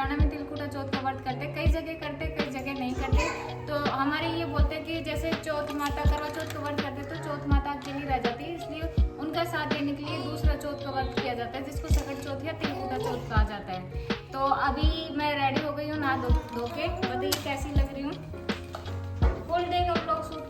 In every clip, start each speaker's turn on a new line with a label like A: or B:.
A: हरियाणा में तिलकुटा चौथ का व्रत करते, कई जगह करते कई जगह नहीं करते। तो हमारे ये बोलते हैं कि जैसे चौथ माता करवा चौथ का व्रत करते तो चौथ माता अकेली रह जाती है, इसलिए उनका साथ देने के लिए दूसरा चौथ का व्रत किया जाता है जिसको सकट चौथ या तिलकुटा चौथ कहा जाता है। तो अभी मैं रेडी हो गई हूँ नहा धो के, बताइए कैसी लग रही हूँ। फुल डे का व्लॉग शूट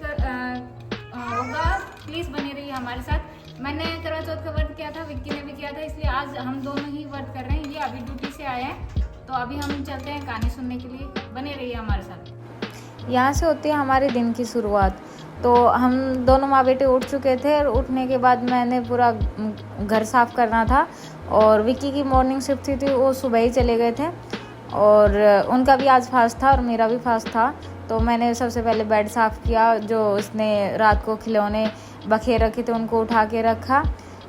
A: होगा, प्लीज बने रहिए हमारे साथ। मैंने करवा चौथ का व्रत किया था, विक्की ने भी किया था, इसलिए आज हम दोनों ही व्रत कर रहे हैं। ये अभी ड्यूटी से आए हैं तो अभी हम चलते हैं कहानी सुनने के लिए, बने रहिए हमारे साथ।
B: यहाँ से होती है हमारे दिन की शुरुआत। तो हम दोनों माँ बेटे उठ चुके थे और उठने के बाद मैंने पूरा घर साफ़ करना था और विक्की की मॉर्निंग शिफ्ट थी, वो सुबह ही चले गए थे और उनका भी आज फास्ट था और मेरा भी फास्ट था। तो मैंने सबसे पहले बेड साफ़ किया, जो उसने रात को खिलौने बखेर रखे थे उनको उठा के रखा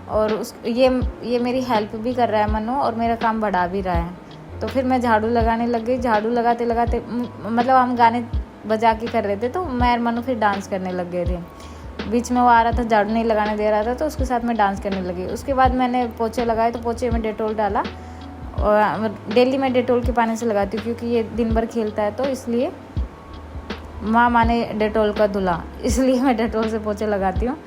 B: और ये मेरी हेल्प भी कर रहा है मनु और मेरा काम बढ़ा भी रहा है। तो फिर मैं झाड़ू लगाने लग गई। झाड़ू लगाते लगाते मतलब हम गाने बजा के कर रहे थे तो मैं और मनु फिर डांस करने लग गए थे। बीच में वो आ रहा था, झाड़ू नहीं लगाने दे रहा था तो उसके साथ मैं डांस करने लगी। उसके बाद मैंने पोछे लगाए तो पोछे में डेटोल डाला और डेली मैं डेटोल के पानी से लगाती हूँ क्योंकि ये दिन भर खेलता है तो इसलिए माँ माने डेटोल का धुला, इसलिए मैं डेटोल से पोछे लगाती हूँ।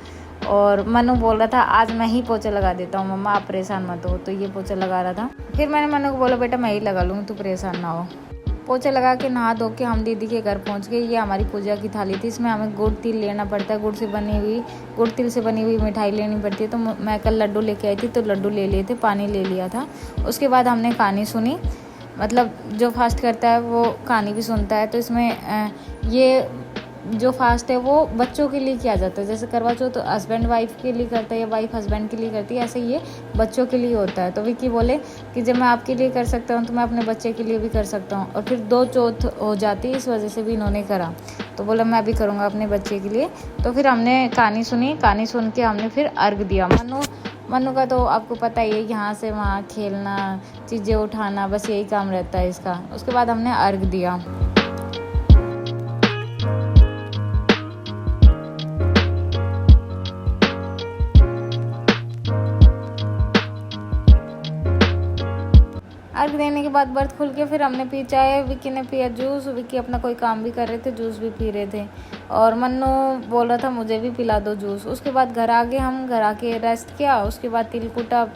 B: और मनु बोल रहा था आज मैं ही पोछे लगा देता हूँ मम्मा, आप परेशान मत हो, तो ये पोछा लगा रहा था। फिर मैंने मनु को बोला बेटा मैं ही लगा लूँगी, तू परेशान ना हो। पोछा लगा के नहा धो के हम दीदी के घर पहुंच गए। ये हमारी पूजा की थाली थी, इसमें हमें गुड़ तिल लेना पड़ता है, गुड़ तिल से बनी हुई मिठाई लेनी पड़ती है। तो मैं कल लड्डू लेके आई थी तो लड्डू ले लिए थे, पानी ले लिया था। उसके बाद हमने कहानी सुनी, मतलब जो फास्ट करता है वो कहानी भी सुनता है। तो इसमें ये जो फास्ट है वो बच्चों के लिए किया जाता है, जैसे करवा चौथ तो हस्बैंड वाइफ के लिए करता है या वाइफ हस्बैंड के लिए करती है, ऐसे ये बच्चों के लिए होता है। तो विक्की बोले कि जब मैं आपके लिए कर सकता हूँ तो मैं अपने बच्चे के लिए भी कर सकता हूँ, और फिर 2 चौथ हो जाती है, इस वजह से भी इन्होंने करा। तो बोला मैं भी करूँगा अपने बच्चे के लिए। तो फिर हमने कहानी सुनी, कहानी सुन के हमने फिर अर्घ दिया। मनु का तो आपको पता ही है, यहाँ से वहाँ खेलना, चीज़ें उठाना, बस यही काम रहता है इसका। उसके बाद हमने अर्घ दिया। अर्घ देने के बाद व्रत खुल के फिर हमने पी चाय, विक्की ने पिया जूस। विक्की अपना कोई काम भी कर रहे थे, जूस भी पी रहे थे और मन्नू बोल रहा था मुझे भी पिला दो जूस। उसके बाद घर आ गए, हम घर आके रेस्ट किया। उसके बाद तिलकुटा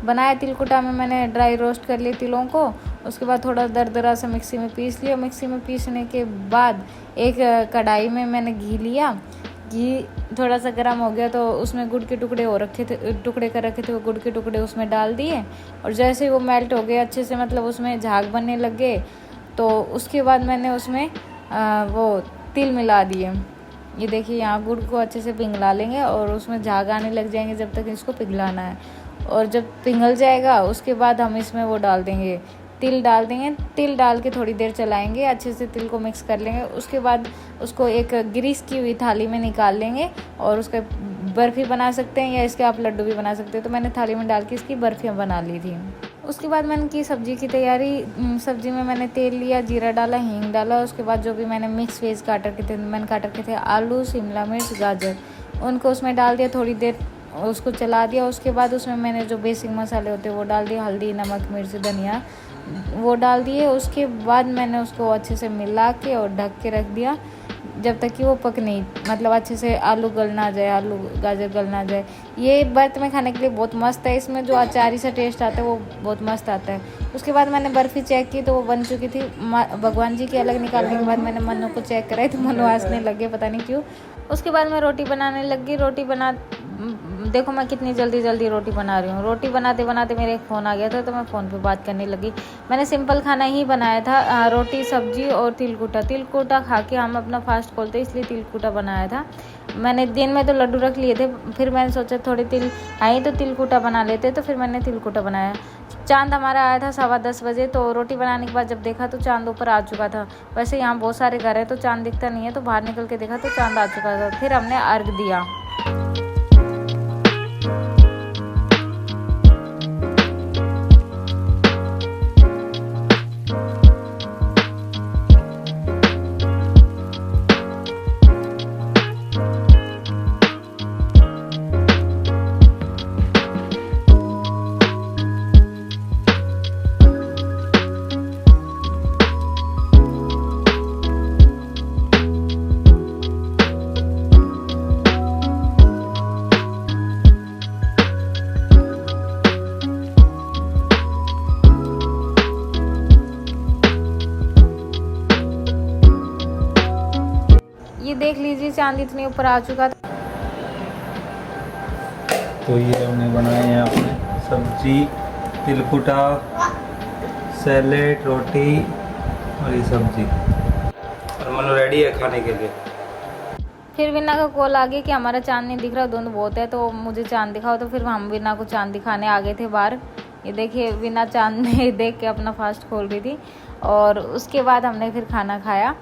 B: बनाया। तिलकुटा में मैंने ड्राई रोस्ट कर लिए तिलों को। उसके बाद थोड़ा दरदरा से मिक्सी में पीस लिया। मिक्सी में पीसने के बाद एक कढ़ाई में मैंने घी लिया। घी थोड़ा सा गर्म हो गया तो उसमें गुड़ के टुकड़े टुकड़े कर रखे थे, वो गुड़ के टुकड़े उसमें डाल दिए और जैसे ही वो मेल्ट हो गए अच्छे से, मतलब उसमें झाग बनने लग गए, तो उसके बाद मैंने उसमें वो तिल मिला दिए। ये देखिए यहाँ गुड़ को अच्छे से पिघला लेंगे और उसमें झाग आने लग जाएंगे जब तक इसको पिघलाना है। और जब पिघल जाएगा उसके बाद हम इसमें वो डाल देंगे, तिल डाल देंगे। तिल डाल के थोड़ी देर चलाएंगे, अच्छे से तिल को मिक्स कर लेंगे। उसके बाद उसको एक ग्रीस की हुई थाली में निकाल लेंगे और उसके बर्फ़ी बना सकते हैं या इसके आप लड्डू भी बना सकते हैं। तो मैंने थाली में डाल के इसकी बर्फ़ियाँ बना ली थी। उसके बाद मैंने की सब्ज़ी की तैयारी। सब्ज़ी में मैंने तेल लिया, जीरा डाला, हींग डाला। उसके बाद जो भी मैंने मिक्स वेज काट रखे थे आलू, शिमला मिर्च, गाजर, उनको उसमें डाल दिया, थोड़ी देर उसको चला दिया। उसके बाद उसमें मैंने जो बेसिक मसाले होते हैं वो डाल दिए, हल्दी, नमक, मिर्च, धनिया वो डाल दिए। उसके बाद मैंने उसको अच्छे से मिला के और ढक के रख दिया जब तक कि वो पक नहीं, मतलब अच्छे से आलू गल ना जाए, आलू गाजर गल ना जाए। ये व्रत में खाने के लिए बहुत मस्त है, इसमें जो अचारी सा टेस्ट आता है वो बहुत मस्त आता है। उसके बाद मैंने बर्फ़ी चेक की तो वो बन चुकी थी। भगवान जी की अलग निकालने के बाद मैंने मनु को चेक कराई तो मनु हंसने लगे, पता नहीं क्यों। उसके बाद मैं रोटी बनाने लग गई। देखो मैं कितनी जल्दी रोटी बना रही हूँ। रोटी बनाते बनाते मेरे एक फ़ोन आ गया था तो मैं फ़ोन पे बात करने लगी। मैंने सिंपल खाना ही बनाया था, रोटी, सब्जी और तिलकुटा खा के हम अपना फास्ट खोलते इसलिए तिलकुटा बनाया था। मैंने दिन में तो लड्डू रख लिए थे, फिर मैंने सोचा थोड़े तिल आई तो तिलकुटा बना लेते, तो फिर मैंने तिलकुटा बनाया। चांद हमारा आया था 10:15 बजे, तो रोटी बनाने के बाद जब देखा तो चांद ऊपर आ चुका था। वैसे यहाँ बहुत सारे घर है तो चांद दिखता नहीं है, तो बाहर निकल के देखा तो चांद आ चुका था। फिर हमने अर्घ दिया। देख लीजिए चांद इतनी ऊपर आ चुका था।
C: तो ये हमने बनाए हैं यहाँ पे सब्जी, तिलकुटा, सैलेड, रोटी और ये सब्जी, और मनो रेडी है खाने के लिए।
B: फिर वीना का कॉल आ गया कि हमारा चांद नहीं दिख रहा, धुंध बहुत है, तो मुझे चांद दिखाओ। तो फिर हम वीना को चांद दिखाने आ गए थे बाहर। ये देखिए वीना चांद में देख के अपना फास्ट खोल रही थी। और उसके बाद हमने फिर खाना खाया।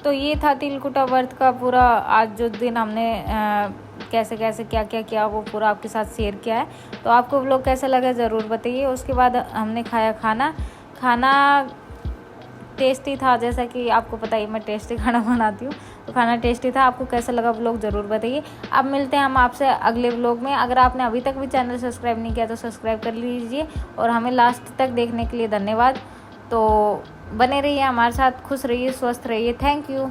B: तो ये था तिलकुटा व्रत का पूरा आज जो दिन हमने कैसे कैसे क्या क्या किया वो पूरा आपके साथ शेयर किया है। तो आपको व्लॉग कैसा लगा ज़रूर बताइए। उसके बाद हमने खाया खाना टेस्टी था, जैसा कि आपको पता ही मैं टेस्टी खाना बनाती हूँ, तो खाना टेस्टी था। आपको कैसा लगा व्लॉग ज़रूर बताइए। अब मिलते हैं हम आपसे अगले व्लॉग में। अगर आपने अभी तक भी चैनल सब्सक्राइब नहीं किया तो सब्सक्राइब कर लीजिए, और हमें लास्ट तक देखने के लिए धन्यवाद। तो बने रहिए हमारे साथ, खुश रहिए, स्वस्थ रहिए। Thank you.